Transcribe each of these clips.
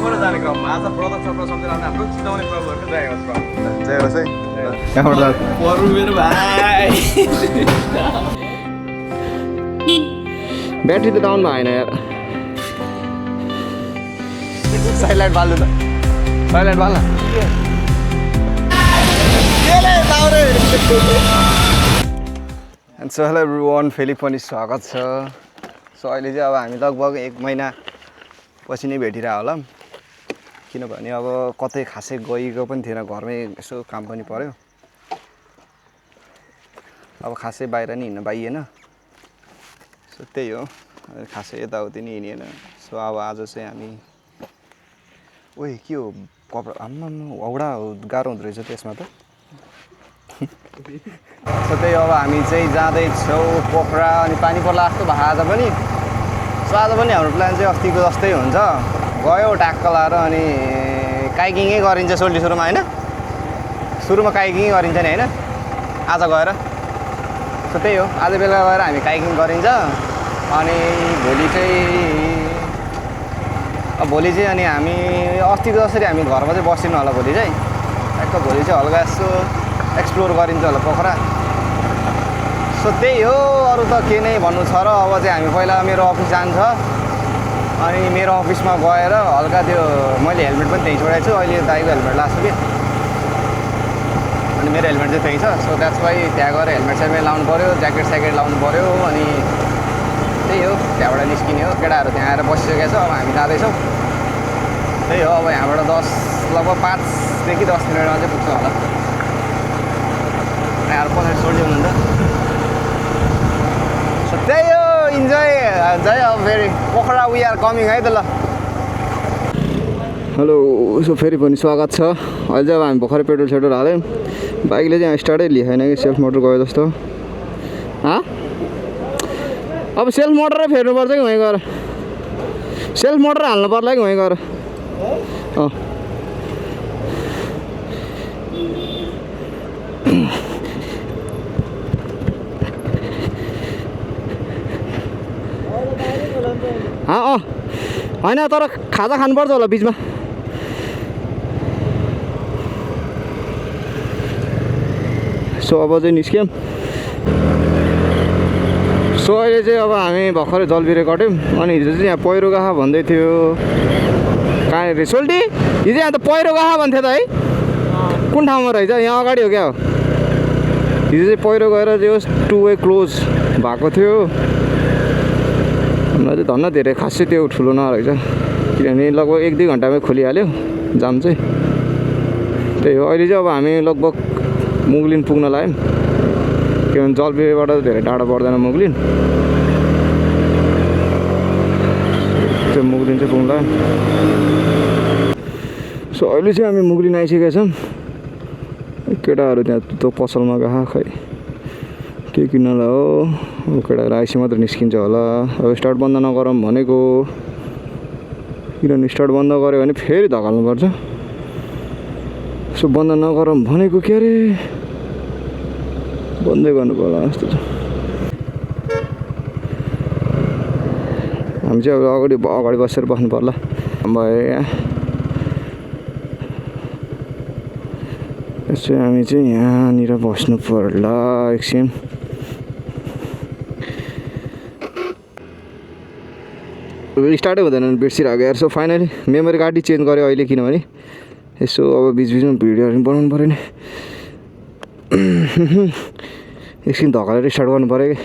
पर जाने क्रममा आज ब्रदर चक्र सम्झेर हाम्रो चिताउने प्रभुहरूको जय होस् प्रभु। जय होस् है यहाँबाट जाऊ। परु मेरो भाइ ब्याट्री त डाउन भएन यार। साइड बाल्नु त साइड बाल्न एन्ड सो हेलो एभ्रिवान, फेरि पनि स्वागत छ। सो अहिले चाहिँ अब हामी लगभग 1 महिना पछि नै भेटिरह होला, किनभने अब कतै खासै गएको पनि थिएन, घरमै यसो काम पनि पर्यो। अब खासै बाहिर नि हिँड्न पाइएन, सो त्यही हो, खासै यताउति नि हिँडिएन। सो अब आज चाहिँ हामी ओए के हो कपडा आम्मा औडा गाह्रो हुँदो रहेछ त्यसमा त। सो त्यही अब हामी चाहिँ जाँदैछौँ पोखरा, अनि पानी पर्ला जस्तो भयो आज पनि। सो आज पनि हाम्रो प्लान चाहिँ अस्तिको जस्तै हुन्छ, गयो ट्याक्क लाएर अनि काइकिङै गरिन्छ सुरुमा होइन, सुरुमा काइकिङै गरिन्छ नि होइन आज गएर। सो त्यही हो, आज बेलुका गएर हामी काइकिङ गरिन्छ। अनि भोलि चाहिँ अनि हामी अस्तिको जसरी हामी घरमा चाहिँ बसिनु होला भोलि चाहिँ, ट्याक्क भोलि चाहिँ हल्का यसो एक्सप्लोर गरिन्छ होला पोखरा। सो त्यही हो, अरू त के नै भन्नु छ र। अब चाहिँ हामी पहिला मेरो अफिस जान्छ, अनि मेरो अफिसमा गएर हल्का त्यो मैले हेलमेट पनि त्यहीँ छोडेको छु, अहिले दाइको हेलमेट लाग्छु कि, अनि मेरो हेलमेट चाहिँ त्यहीँ छ। सो द्याट्स वाइ त्यहाँ गएर हेलमेट सेलमेट लाउनु पऱ्यो, ज्याकेट स्याकेट लाउनु पऱ्यो। अनि त्यही हो, त्यहाँबाट निस्किने हो। केटाहरू त्यहाँ आएर बसिसकेको छ, अब हामी जाँदैछौँ। त्यही हो, अब यहाँबाट लगभग 5 देखि 10 मिनटमा चाहिँ पुग्छ होला। यहाँ पछाडि सोल्टी हुनुहुन्छ। सो त्यही हो, इन्जोय जय अब फेरि पोखरा वी आर कमिङ है त ल। हेलो, सो फेरि पनि स्वागत छ। अहिले चाहिँ अब हामी भर्खरै पेट्रोल सेट्रोल हाल्यौँ, बाइकले चाहिँ स्टार्टै लिएन कि सेल्फ मोटर गयो जस्तो। अब सेल्फ मोटरै फेर्नुपर्छ कि वहीँ गएर, सेल्फ मोटर हाल्नु पर्ला कि वहीँ गएर। होइन तर खाजा खानुपर्छ होला बिचमा। सो अब चाहिँ निस्क्यौँ। सो अहिले चाहिँ अब हामी भर्खरै जलबिरे कट्यौँ, अनि हिजो चाहिँ यहाँ पहिरो गएको भन्दै थियो। कहाँ अरे सोल्टी, हिजो यहाँ त पहिरो गएको भन्थ्यो त है, कुन ठाउँमा रहेछ? यहाँ अगाडि हो क्या हो। हिजो चाहिँ पहिरो गएर चाहिँ 2 वे क्लोज भएको थियो। मलाई चाहिँ धन्न धेरै खासै त्यो ठुलो नरहेछ, किनभने लगभग 1-2 घन्टामै खोलिहाल्यो जाम चाहिँ। त्यही हो, अहिले चाहिँ अब हामी लगभग मुगलिन पुग्न लाग्यौँ, किनभने जलबिरेबाट धेरै टाढो पर्दैन मुगलिन। त्यो मुगलिन चाहिँ पुग्न लाग्यौँ। सो अहिले चाहिँ हामी मुगलिन आइसकेका छौँ। केटाहरू त्यहाँ त्यो पसलमा गएको खै के किन्नलाई हो। अब केटाहरू आइसी मात्र निस्किन्छ होला। अब स्टार्ट बन्द नगरौँ भनेको, किनभने स्टार्ट बन्द गऱ्यो भने फेरि धकाल्नुपर्छ। सो बन्द नगरौँ भनेको के अरे, बन्दै गर्नु पर्ला जस्तो छ। हामी चाहिँ अब अगाडि बसेर बस्नु पर्ला भयो यहाँ। यसो हामी चाहिँ यहाँनिर बस्नु पर्ला एकछिन। स्टार्टै हुँदैन बिर्सिरहेको यार। So finally memory card change गरेँ अहिले, किनभने यसो अब बिचबिचमा भिडियोहरू बनाउनु पऱ्यो नि। एकछिन धकालेर स्टार्ट गर्नु पऱ्यो कि।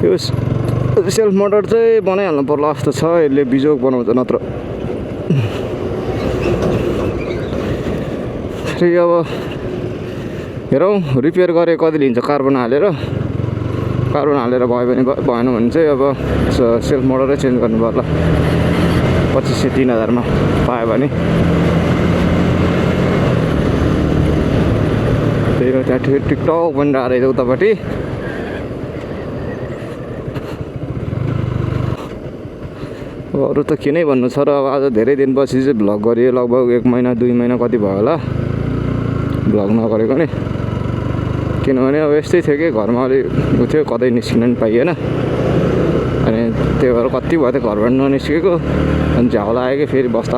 यो सेल्फ मोटर चाहिँ बनाइहाल्नु पर्ला जस्तो छ, यसले बिजोग बनाउँछ नत्र। अब हेरौँ रिपेयर गरे कति लिन्छ कार्बन हालेर भयो भने भएन भने चाहिँ अब सेल्फ मोटरै चेन्ज गर्नु पर्ला। 2500-3000 पायो भने। त्यही हो, त्यहाँ टिकटक पनि रहेछ उतापट्टि। अरू त के नै भन्नु छ र। अब आज धेरै दिनपछि चाहिँ भ्लग गरेँ, लगभग 1 महिना 2 महिना कति भयो होला भ्लग नगरेको नि, किनभने अब यस्तै थियो कि घरमा अलिक उ थियो, कतै निस्किन पनि पाइएन। अनि त्यही भएर कति भयो थियो घरबाट ननिस्केको। अनि झ्याउ लाग्यो कि फेरि बस्दा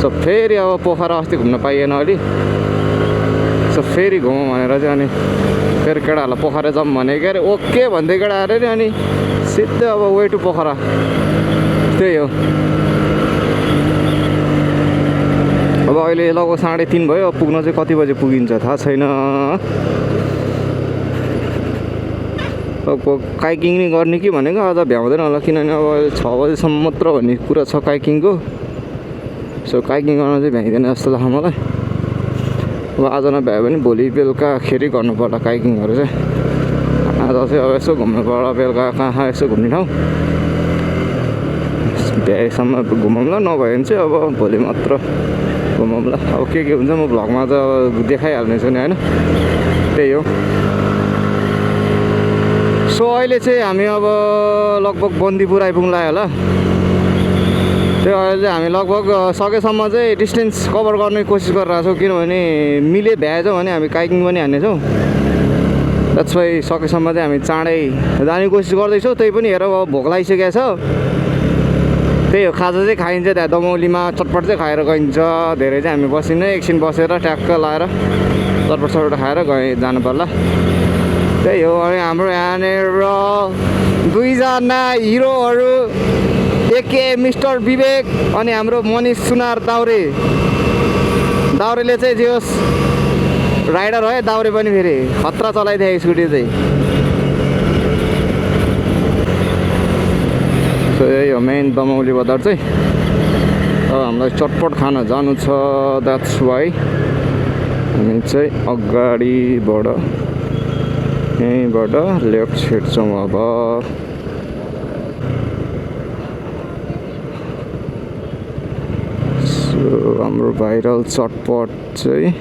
सो फेरि अब पोखरा अस्ति घुम्न पाइएन अलि, सो फेरि घुमौँ भनेर चाहिँ अनि फेरि केटाहरूलाई पोखरा जाऊँ भने के अरे ओके भन्दै केटा अरे नि, अनि सिधै अब वे टु पोखरा। त्यही हो। अब अहिले लगभग 3:30 भयो। पुग्न चाहिँ कति बजे पुगिन्छ थाहा छैन। अब काइकिङ नि गर्ने कि भनेको अझ भ्याउँदैन होला, किनभने अब 6 बजेसम्म मात्र भन्ने कुरा छ काइकिङको। सो काइकिङ गर्न चाहिँ भ्याइँदैन जस्तो लाग्छ मलाई। अब आज नभ्यायो भने भोलि बेलुकाखेरि गर्नु पर्ला काइकिङहरू चाहिँ। आज चाहिँ अब यसो घुम्नु पर्ला, बेलुका कहाँ यसो घुम्ने ठाउँ भ्याएसम्म घुमौँला, नभयो भने चाहिँ अब भोलि मात्र घुमौँला। अब के हुन्छ म भ्लगमा त अब देखाइहाल्नेछु नि होइन। त्यही हो। सो अहिले चाहिँ हामी अब लगभग बन्दीपुर आइपुग्ला होला। त्यो अहिले हामी लगभग सकेसम्म चाहिँ डिस्टेन्स कभर गर्ने कोसिस गरिरहेको छौँ, किनभने मिले भ्याएछ भने हामी काइकिङ पनि हान्नेछौँ। द्याट्स वाइ सकेसम्म चाहिँ हामी चाँडै जाने कोसिस गर्दैछौँ। त्यही पनि हेर अब भोक लागिसकेको छ। त्यही हो, खाजा चाहिँ खाइन्छ त्यहाँ दमौलीमा, चटपट चाहिँ खाएर गइन्छ। धेरै चाहिँ हामी बसिन्न, एकछिन बसेर ट्याक्क लाएर चटपट खाएर जानु पर्ला। त्यही हो। अनि हाम्रो यहाँनिर 2जना हिरोहरू, एके मिस्टर विवेक अनि हाम्रो मनिष सुनार दाउरेले चाहिँ जे होस् राइडर है। दाउरे पनि फेरि खतरा चलाइदिएको स्कुटी चाहिँ। सो यही हो मेन दमौली बजार चाहिँ। अब हामीलाई चटपट खान जानु छ, द्याट्स वाइ हामी चाहिँ अगाडिबाट यहीँबाट लेफ्ट छिर्छौँ। अब सो हाम्रो भाइरल चटपट चाहिँ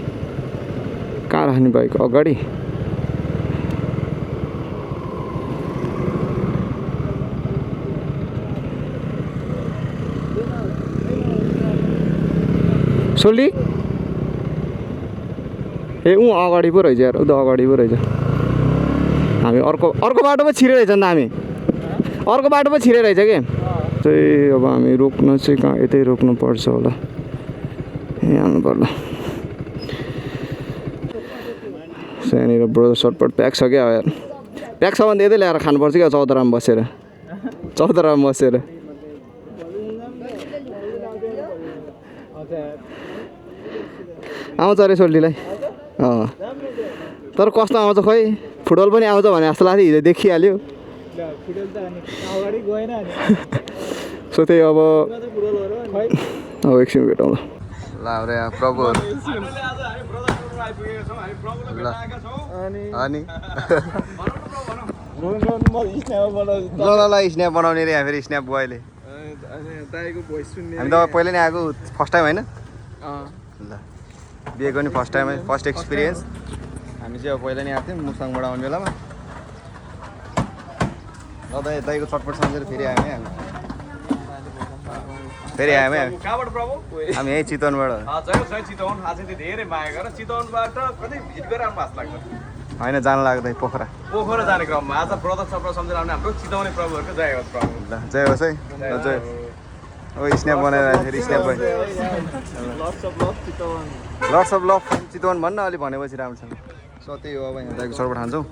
कहाँ राख्ने बाइक अगाडि। सोल्डी ए अगाडि पो रहेछ यार, अगाडि पो रहेछ। हामी अर्को बाटो पो छिरे रहेछ नि त, हामी अर्को बाटो पो छिरे रहेछ कि चाहिँ। अब हामी रोक्न चाहिँ कहाँ, यतै रोक्नु पर्छ होला, यहीँ हाल्नु पर्ला। यहाँनिर ब्रोदर सर्टपट प्याक छ क्या यार। प्याक छ भने यतै ल्याएर खानुपर्छ क्या, चौधरामा बसेर। आउँछ अरे सोल्टीलाई। तर कस्तो आउँछ खोइ, फुटबल पनि आउँछ भने जस्तो लाग्थ्यो, हिजो देखिहाल्यो। सो त्यही अब एकछिन भेटौँ ल। हाम्रो यहाँ प्रभुहरू अनि ल स्न्याप बनाउने रे यहाँ फेरि स्न्याप भयो अहिले। हामी त पहिला नै आएको, फर्स्ट टाइम होइन? ल बिहेको नि फर्स्ट टाइम, फर्स्ट एक्सपिरियन्स। हामी चाहिँ अब पहिला नै आएको थियौँ मुसाङबाट आउने बेलामा। ल दाइको चटपट सम्झेर फेरि आयौँ है हामी। कहाँबाट प्रभु? हामी यहीँ चितवनबाट। चितवन आज चाहिँ धेरै माया गरेर चितवनबाट कतै भिजिट गरेर आउनु भएको लाग्छ होइन, जान लाग्दै पोखरा जाने क्रममा आज ब्रदर सब्र सम्झेर आउने हाम्रो चितवने प्रभुहरूको जय होस् प्रभु। ल जय होस् है। ल जय। अब स्न्याप बनाएर फेरि स्न्याप भयो। लट्स अफ लभ चितवन भन्न अलि भनेपछि राम्रोसँग। सो त्यही हो। अब यहाँ दाइको चटपट खान्छौँ।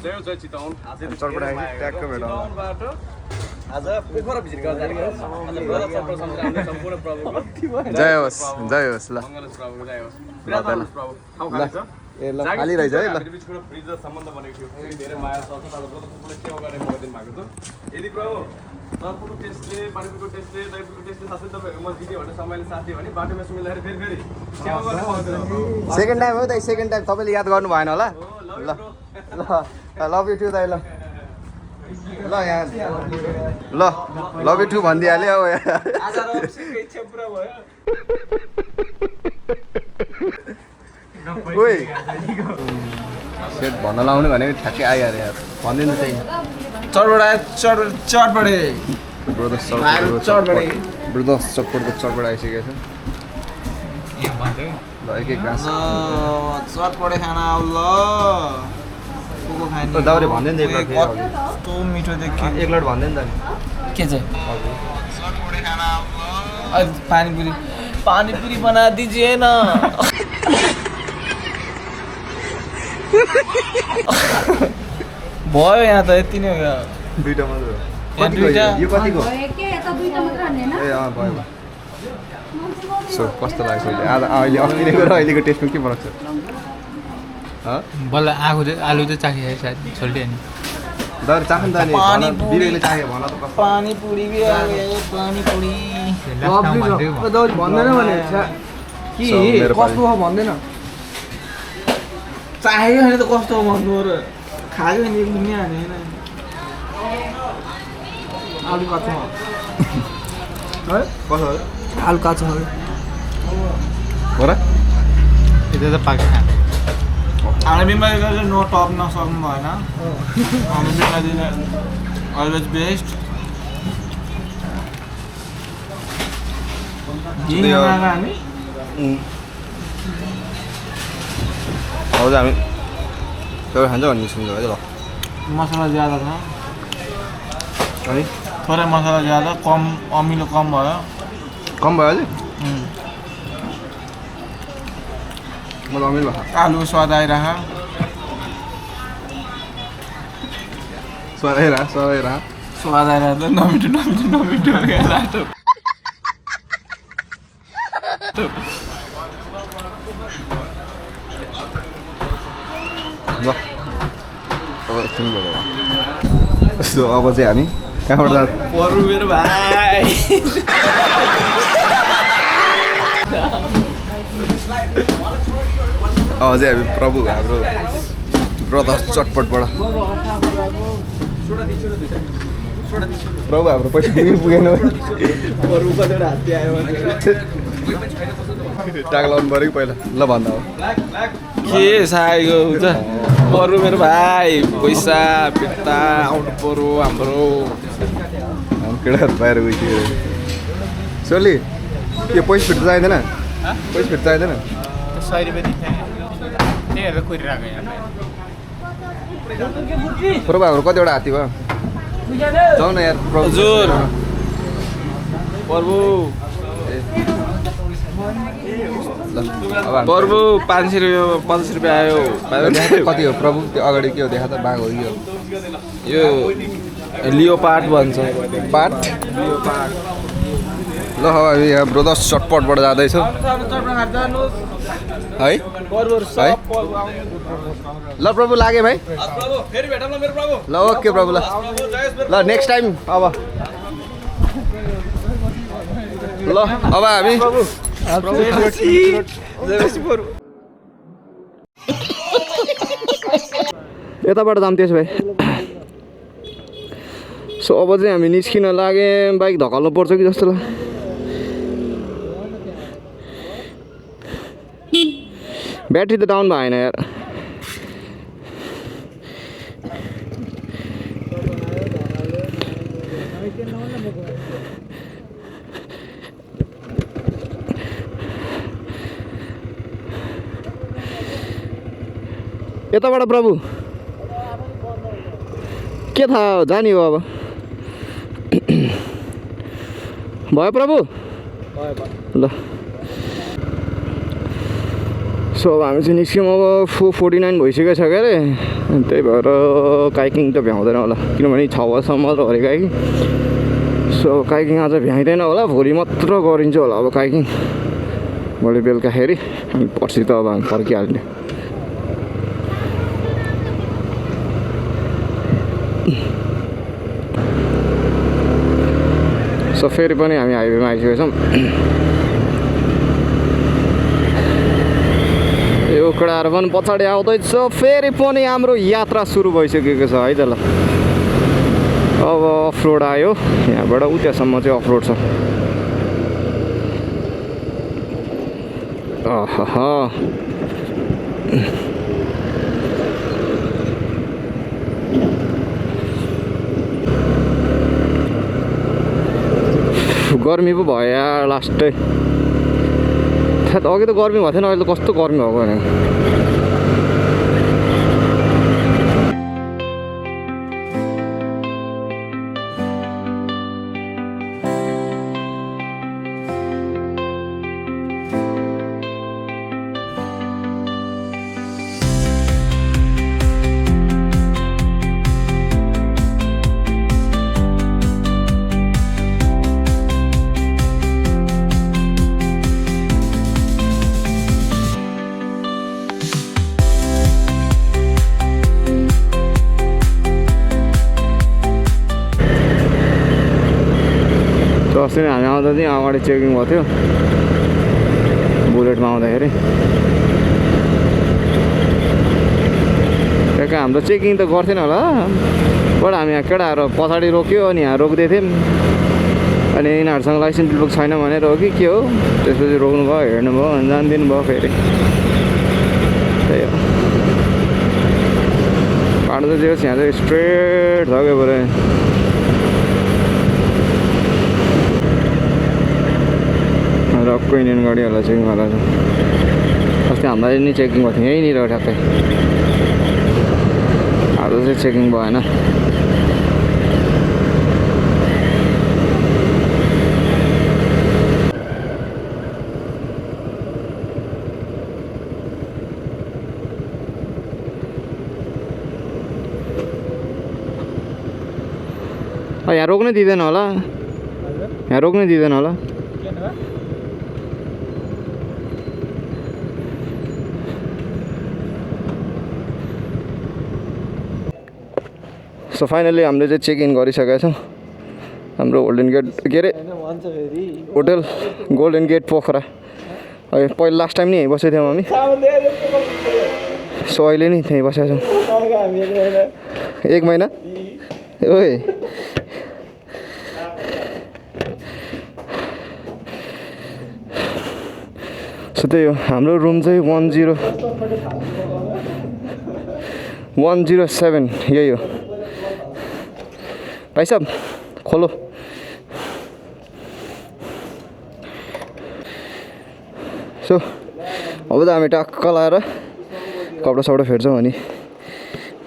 जय चितवन। चटपट आयो ट्याक्क भेटौँ। आज पोखरा भिजिट गर्न जाने आज ब्रदर सब्र सम्झेर आउने सम्पूर्ण प्रभुको जय होस्। जय होस्। ल मङ्गलस प्रभुको जय होस्। बिराजमान प्रभु। ठाउँ खान्छ ए ल खाली रहेछ है। ल बिचको फ्रिज सम्बन्ध बनेको थियो, धेरै माया छ। ब्रदरले सेवा गर्ने मौका दिनुभएको छ। यदि प्रभु सर्पको टेस्टले, पानीको टेस्टले, दहीको टेस्टले साथै तपाईँहरूको म दिदी भन्ने समयले साथ दियो भने बाटोमा सुमिँदाखेरि फेरि सेवा गर्ने मौका दिनुभएको। सेकेन्ड टाइम हो त, सेकेन्ड टाइम तपाईँले याद गर्नु भएन होला। ल ल लभ यु टु दाइ। ल ल यहाँ ल लभ यु टु भनिदिइहाल्यो अब। आज अवश्यको इच्छा पुरा भयो। ओइ सेट भन्न लाउने भनेको ठ्याक्कै आयो अरे यार, भनिदिनु चाहिँ। चटपट आयो, चटपटे ब्रोदर्स चटपट आइसकेको छ। ल एक एक घाँस चटपटे खाना आउ ल को खाने दाउरे भन्दैन नि एक लट फेरि अघि। कस्तो मिठो देखियो एक लट भन्दैन त नि के चाहिँ चटपटे खाना आउ ल पानीपुरी बना दीजिए ना भयो यहाँ त यति नै हो दुईटा मात्र हो। यहाँ कतिको दुईटा? यो कतिको के यता दुईटा मात्र हान्ने हैन ए अँ भयो सो कस्तो लाग्छ अहिले अस्तिको र अहिलेको टेस्टमा के फरक छ बल्ल आलु चाहिँ चाखियो सायद छोल्टियो नि दाउरे चाख्नु त नि पानीपुरी। बिरेले चाख्यो भन त कस्तो पानीपुरी भी आ गयो पानीपुरी भन्दैन भने कि So, मेरो कस्तो हो भन्दैन चाहेको होइन त कस्तो हो भन्नु र खायो भने नि हाने होइन आलु काँचो है कसो आलु काँचो हो हो र यता त पाक्छ खाने हामी बिमारी गरेर नो टप नसक्नु भएन हामी बिमारी अलवेज बेस्ट हामी अब चाहिँ हामी एउटा खान्छ भन्ने सुन्छु है ल मसला ज्यादा छ अनि थोरै मसला ज्यादा कम अमिलो कम भयो कम भयो अझै मलाई अमिलो भयो आलु स्वाद आइरह सराइरा स्वाद आइरह त नमिठो रातो ल अब एकछिन बोल्नु यस्तो अब चाहिँ हामी कहाँबाट जान्छ बरु मेरो भाइ अब चाहिँ हामी प्रभु हाम्रो ब्रदर्स चटपटबाट प्रभु हाम्रो पैसा दिनु पुगेन टाग लाउनु पऱ्यो कि पहिला ल भन्दा हो के सागेको हुन्छ बरु मेरो भाइ पैसा फिर्ता आउनु पर्यो हाम्रो हाम्रो केटाहरू बाहिर गइसक्यो सोली के पैसा फिर्ता चाहिँदैन पैसा फिर्ता चाहिँदैन 100 रुपियाँ दिन्छ त्यही हेरेर कुरिरहेको यहाँ प्रभु हाम्रो कतिवटा हात्ती भयो जाउँ न यार प्रभु हजुर प्रभु ल अब हामी- प्रभु 500 रुपियाँ 50 रुपियाँ आयो कति हो प्रभु त्यो अगाडि के हो देखा त बाघ हो कि हो यो लियो पार्ट भन्छ पाट ल अब हामी यहाँ ब्रदर्स चटपटबाट जाँदैछौँ है ल प्रभु लाग्यो भाइ प्रभु फेरि भेटौँ ल मेरो प्रभु ल ओके प्रभु ल ल नेक्स्ट टाइम अब ल अब हामी यताबाट जाऊँ त्यसो भए सो अब चाहिँ हामी निस्किन लाग्यौँ बाइक धकाल्नु पर्छ कि जस्तो लाग्यो ब्याट्री त डाउन भएन यार यताबाट प्रभु के थाहा जाने हो अब भयो प्रभु ल सो अब हामी चाहिँ निस्क्यौँ अब 449 भइसकेको छ क्या अरे त्यही भएर काइकिङ त भ्याउँदैन होला किनभने 6 बजीसम्म मात्र हो अरे काइकिङ सो काइकिङ आज भ्याइँदैन होला भोलि मात्र गरिन्छ होला अब काइकिङ भोलि बेलुकाखेरि अनि पर्सि त अब हामी फर्किहाल्ने सो फेरि पनि हामी हाइवेमा आइसकेका छौँ यो कुराहरू पनि पछाडि आउँदैछ फेरि पनि हाम्रो यात्रा सुरु भइसकेको छ है त ल अब अफ रोड आयो यहाँबाट उतासम्म चाहिँ अफ रोड छ गर्मी पो भयो यार लास्टै सायद अघि त गर्मी भएको थिएन अहिले त कस्तो गर्मी भएको भने अस्ति नै हामी आउँदा चाहिँ अगाडि चेकिङ भएको थियो बुलेटमा आउँदाखेरि ट्याक्कै हाम्रो चेकिङ त गर्थेन होला बट हामी यहाँ केटाहरू पछाडि रोक्यो अनि यहाँ रोक्दै थियौँ अनि यिनीहरूसँग लाइसेन्स बुक छैन भनेर हो कि के हो त्यसपछि रोक्नु भयो हेर्नुभयो अनि जानिदिनु भयो फेरि त्यही हो बाटो चाहिँ जे यहाँ चाहिँ स्ट्रेट छ क्या पुरै रक्को इन्डियन गाडीहरूलाई चेकिङ गरेर अस्ति हामीलाई नि चेकिङ भएको थियो यहीँनिर ठ्याक्कै आज चाहिँ चेकिङ भएन यहाँ रोक्नै दिँदैन होला यहाँ रोक्नै दिँदैन होला सो फाइनली हामीले चाहिँ चेक इन गरिसकेका छौँ हाम्रो गोल्डन गेट के अरे होटल गोल्डन गेट पोखरा पहिला लास्ट टाइम नि यहीँ बसेको थियौँ हामी सो अहिले नि त्यहीँ बसेका छौँ 1 महिना ओए सो त्यही हो हाम्रो रुम चाहिँ 107 यही हो भाइ साहब खोलो सो अब त हामी टक्क लाएर कपडा सपडा फेर्छौँ अनि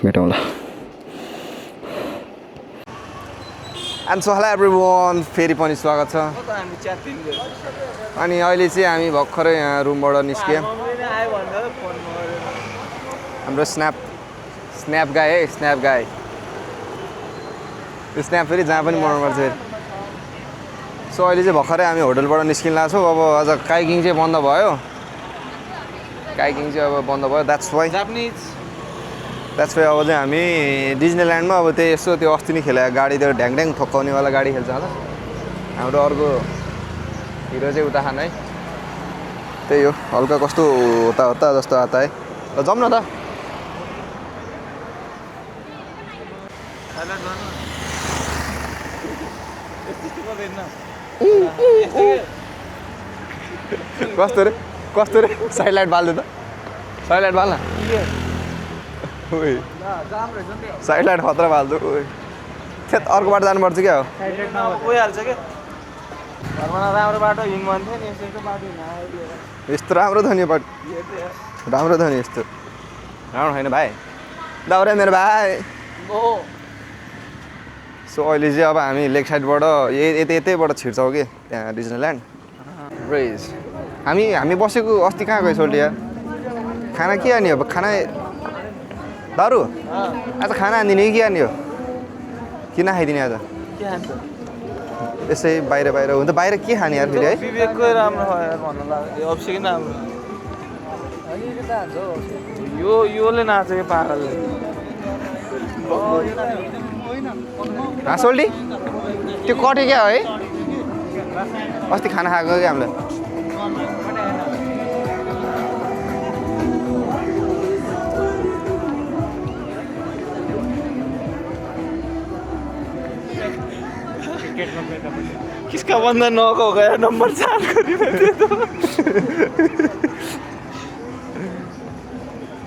भेटौँला एन्ड सो हेलो एभ्रिवान फेरि पनि स्वागत छ अनि अहिले चाहिँ हामी भर्खरै यहाँ रुमबाट निस्क्यौँ हाम्रो स्न्याप गाई है स्न्याप गाई त्यो स्न्याप फेरि जहाँ पनि बनाउनुपर्छ फेरि सो अहिले चाहिँ भर्खरै हामी होटलबाट निस्किन लाग्छौँ अब अझ काइकिङ चाहिँ बन्द भयो काइकिङ चाहिँ अब बन्द भयो द्याट्स वाइ अब चाहिँ हामी डिज्नील्यान्डमा अब त्यही यसो त्यो अस्ति नै खेलेको गाडी त्यो ढ्याङ ठोक्काउनेवाला गाडी खेल्छ होला हाम्रो अर्को हिरो चाहिँ उता खान है त्यही हो हल्का कस्तो होता जस्तो आता है ल जाउँ न त कस्तो रे साइड लाइट बाल्दै त साइड लाइट बाल्न साइड लाइट खतरा बाल्छु थेत अर्को बाटो जानुपर्छ क्या हो राम्रो बाटो हिँड भन्थ्यो नि यसको बाटो यस्तो राम्रो छ नि बाटो राम्रो छ नि यस्तो राम्रो छैन भाइ दाउरे मेरो भाइ सो अहिले चाहिँ अब हामी लेक साइडबाट यतैबाट छिर्छौँ कि त्यहाँ डिज्नील्यान्ड रेज हामी बसेको अस्ति कहाँ गयो सोल्टी यार खाना के हान्यो अब खाना दारु आज खाना हानिदिने कि के हान्यो किन खाइदिने आज यसै बाहिर हुन्छ बाहिर के खाने यार फेरि है विवेककै राम्रो भयो यार भन्नु लाग्यो अप्सी किन राम्रो योले नाचेको पागलले सोल्टी त्यो कट्यो क्या है अस्ति खाना खाएको क्या हामीलाई किसका बंदा 9 का हो गया नंबर 4 को दे दो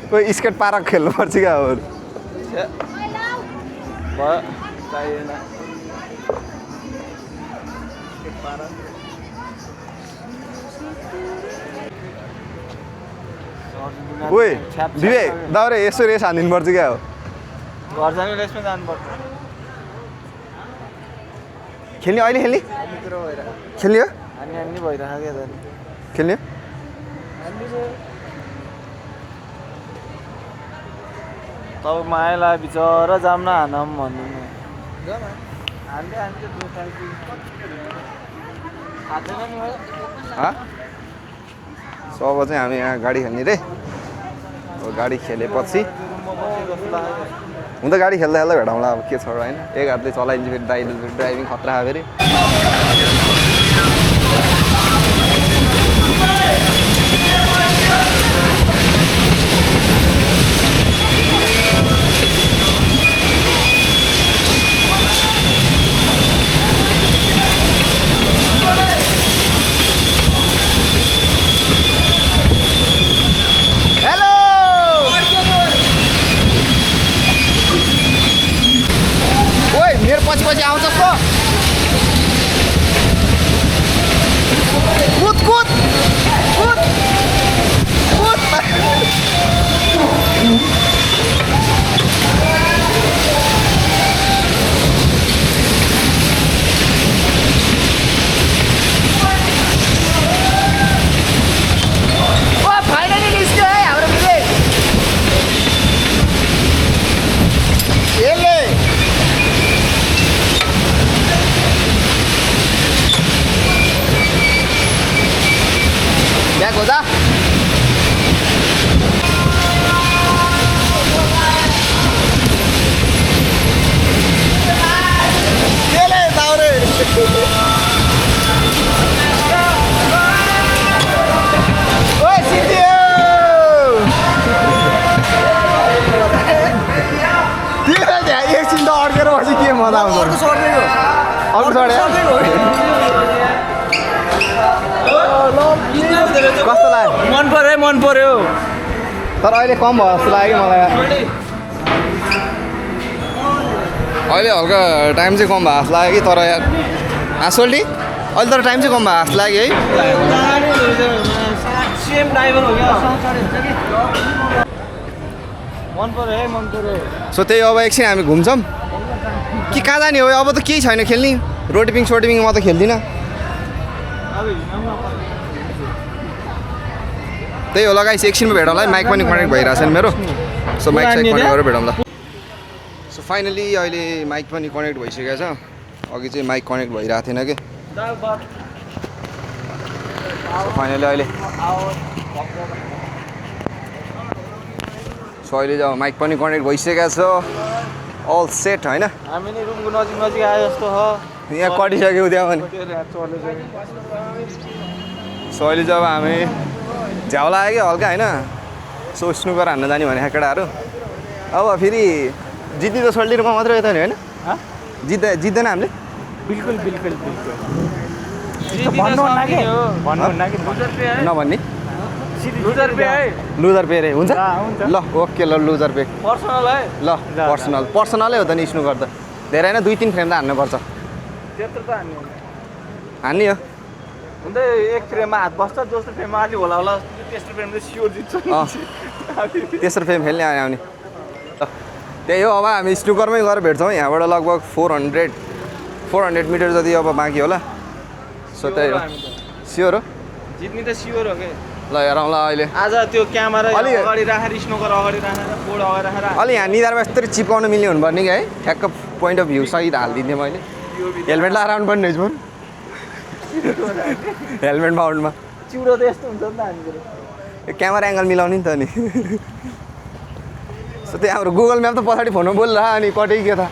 कोही स्केट पार्क खेल्नु पर्छ क्या हो चाहिएन ओए विवेक दाउरे यसो रेस हानिदिनुपर्छ क्या हो घर जाने रेसमा जानुपर्छ खेल्ने अहिले खेल्ने खेल्ने हो हान्ने भइरहेको क्या त खेल्ने हो तब मायालाई बिचरा जाम न हानम भन्नु हान्दै हान्दै सो अब चाहिँ हामी यहाँ गाडी खेल्ने रे अब गाडी खेलेपछि हुन त गाडी खेल्दा खेल्दा भेटाउँला अब के छ होइन एक हातले चलाइन्छ फेरि ड्राइभिङ खतरा फेरि पछि आउँछ त कुद कुद कुद कुद फाइनली निस्क्यो है हाम्रो विवेक यसले क्या खोजा एकछिन त अड्केर बसी के मजा आउँछ अर्को कस्तो लाग्यो मन पर्यो तर अहिले कम भयो जस्तो लाग्यो मलाई अहिले हल्का टाइम चाहिँ कम भयो जस्तो लाग्यो कि तर यार सोल्टी अहिले तर टाइम चाहिँ कम भयो जस्तो लाग्यो है सेम ड्राइभर हो क्या मन पर्यो सो त्यही अब एकछिन हामी घुम्छौँ कि कहाँ जाने हो अब त केही छैन खेल्ने रोटिपिङ सोटिपिङ म त खेल्दिनँ त्यही होला गाइस एकछिनमा भेटौँला है माइक पनि कनेक्ट भइरहेछ नि मेरो सो माइक साइक कनेक्ट गरेर भेटौँला सो फाइनली अहिले माइक पनि कनेक्ट भइसकेको छ अघि चाहिँ माइक कनेक्ट भइरहेको थिएन कि सो फाइनली अहिले जब माइक पनि कनेक्ट भइसकेको छ अल सेट होइन हामी नि रुमको नजिक आए जस्तो हो यहाँ कटिसक्यो त्यहाँ पनि सो अहिले जब हामी झ्याउला आयो कि हल्का होइन सो स्नुकर हान्न जाने भने केटाहरू अब फेरि जित्ने त सोल्टीमा मात्रै यता नि होइन जित्दैन हामीले बिल्कुल नभन्ने लुजर पे रे हुन्छ ल ओके ल लुजर पे पर्सनल है ल पर्सनलै हो त नि स्नुकर त धेरै होइन 2-3 फ्रेम त हान्नुपर्छ त्यत्रो त हान्ने हो हुँदै एक फ्रेममा हात बस्छ दोस्रो फ्रेममा अलि होला तेस्रो फ्रेम चाहिँ स्योर जित्छ तेस्रो फ्रेम खेल्ने आउने त्यही हो अब हामी स्नुकरमै गएर भेट्छौँ यहाँबाट लगभग 400 मिटर जति अब बाँकी होला सो त्यही हो स्योर हो जित्ने त स्योर हो के ल हेरौँ ल अहिले आज त्यो क्यामेरा अगाडि राखेर स्नोकर अगाडि राखेर बोर्ड अगाडि राखेर अलि यहाँ निधारमा यस्तरी चिप्काउनु मिल्ने हुनुपर्ने कि है ठ्याक्क पोइन्ट अफ भ्यू सहित हालिदिन्थेँ मैले हेलमेट लगाएर आउनु पर्ने रहेछ बरु हेलमेट माउन्टमा चिउरो त यस्तो हुन्छ नि त हामीतिर क्यामेरा एङ्गल मिलाउने नि त नि सो त्यहाँ हाम्रो गुगल म्याप त पछाडि फोनमा बोलिरह अनि कतै के था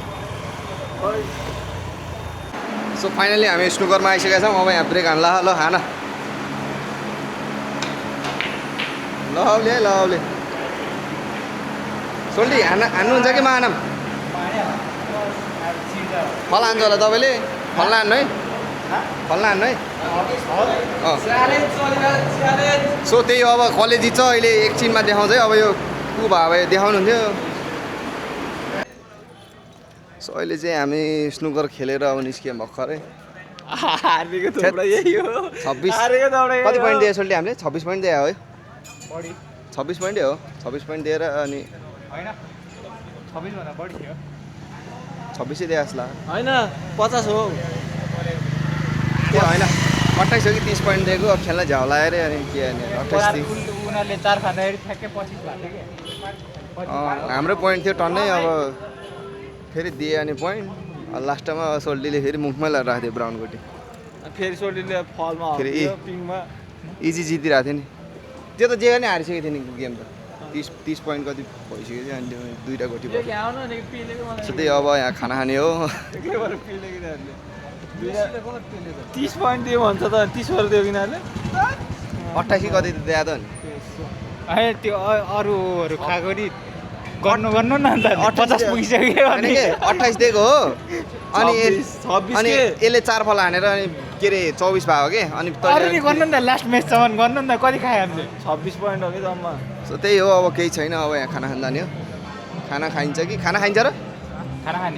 सो फाइनली हामी स्नुकरमा आइसकेका छौँ अब यहाँ ब्रेक हान्ला ल हान लवले सोल्टी हान्नुहुन्छ कि मानम फल हान्छ होला तपाईँले फल्ला हान्नु है सो त्यही हो अब कसले जित्छ अहिले एकछिनमा देखाउँछ है अब यो को भए देखाउनुहुन्थ्यो सो अहिले चाहिँ हामी स्नुकर खेलेर अब निस्क्यौँ भर्खरै हारेको त यही हो 26 कति पोइन्ट दियो सोल्टी हामीले 26 पोइन्ट दियो है 26 पोइन्टै हो 26 पोइन्ट दिएर अनि होइन 26 भन्दा बढी थियो 26 दिए जस्तो होइन 50 हो त्यो होइन 28 हो कि 30 पोइन्ट दिएको अब खेल्न झ्याउ लगाएर अनि के अनि 28 30 उनीहरूले 4 खाँदाखेरि ठ्याक्कै 25 भएको थियो हाम्रो पोइन्ट थियो टन्नै अब फेरि दिए अनि पोइन्ट लास्टमा सोल्टीले फेरि मुखमै लगाएर राख्थ्यो ब्राउन गोटी फेरि सोल्टीले फलमा फेरि हल्कियो पिङमा इजी जितिरहेको थियो नि त्यो त जे पनि हारिसकेको थियो नि गेम त 30 पोइन्ट कति भइसक्यो थियो अनि त्यो दुईवटा गोटी भयो आउन नि पिलेको मलाई सो त्यही अब यहाँ खाना खाने हो के भएर पिलेको यिनीहरूले 30 पोइन्ट दियो भन्छ त 30 वर दियो यिनीहरूले 28 कति दिए त नि होइन त्यो अरूहरू खाएको नि गर्नु न अन्त 50 पुगिसक्यो अनि के 28 दिएको हो अनि 26 अनि के? यसले 4 फल हानेर अनि के अरे 24 भयो के अनि अरू नि गर्नु नि त लास्ट म्याचसम्म गर्नु नि त कति खायो हामीले 26 पोइन्ट हो कि जम्मा सो त्यही हो अब केही छैन अब यहाँ खाना खान जाने हो खाना खाइन्छ कि खाना खाइन्छ र खाना खाने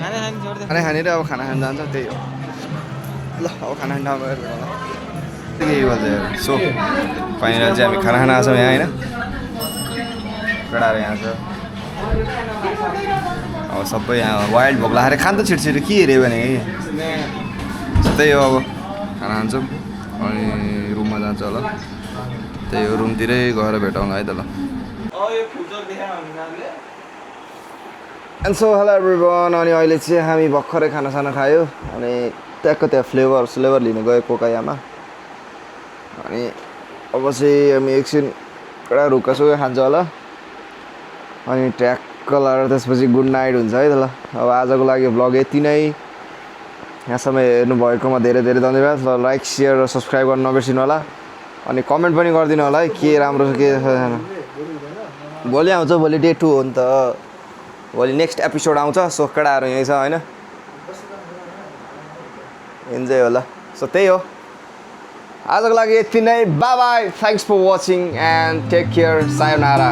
खाना खानेर अब खाना खान जान्छ त्यही हो ल अब खाना खान ठाउँमा गएर भेटौँला। यही भन्छ यार सो फाइनल चाहिँ हामी खाना खान आएको छौँ यहाँ होइन केटाहरू यहाँ छ अब सबै यहाँ वाइल्ड भोक लागेर खान्छ छिटो के हेऱ्यो भने कि सो त्यही हो अब खाना खान्छौँ अनि रुममा जान्छ होला त्यही हो रुमतिरै गएर भेटौँला है त ल यो फ्युचर देखायो यिनीहरूले एन्ड सो हेलो एभ्रिवान अनि अहिले चाहिँ हामी भर्खरै खानासाना खायो अनि ट्याक्क त्यहाँ फ्लेभर लिन गयो कोकायामा अनि अब चाहिँ हामी एकछिन एउटा रुखा खान्छ होला अनि ट्याक्क लगाएर त्यसपछि गुड नाइट हुन्छ है त ल अब आजको लागि भ्लग यति नै यहाँसम्म हेर्नुभएकोमा धेरै धेरै धन्यवाद ल लाइक सेयर र सब्सक्राइब गर्न नबिर्सिनु होला अनि कमेन्ट पनि गरिदिनु होला है के राम्रो छ के छैन भोलि आउँछ भोलि डे 2 हो नि त भोलि नेक्स्ट एपिसोड आउँछ सो केटाहरू यहीँ छ होइन इन्जोय होला सो त्यही हो आजको लागि यति नै bye bye thanks for watching and take care sayonara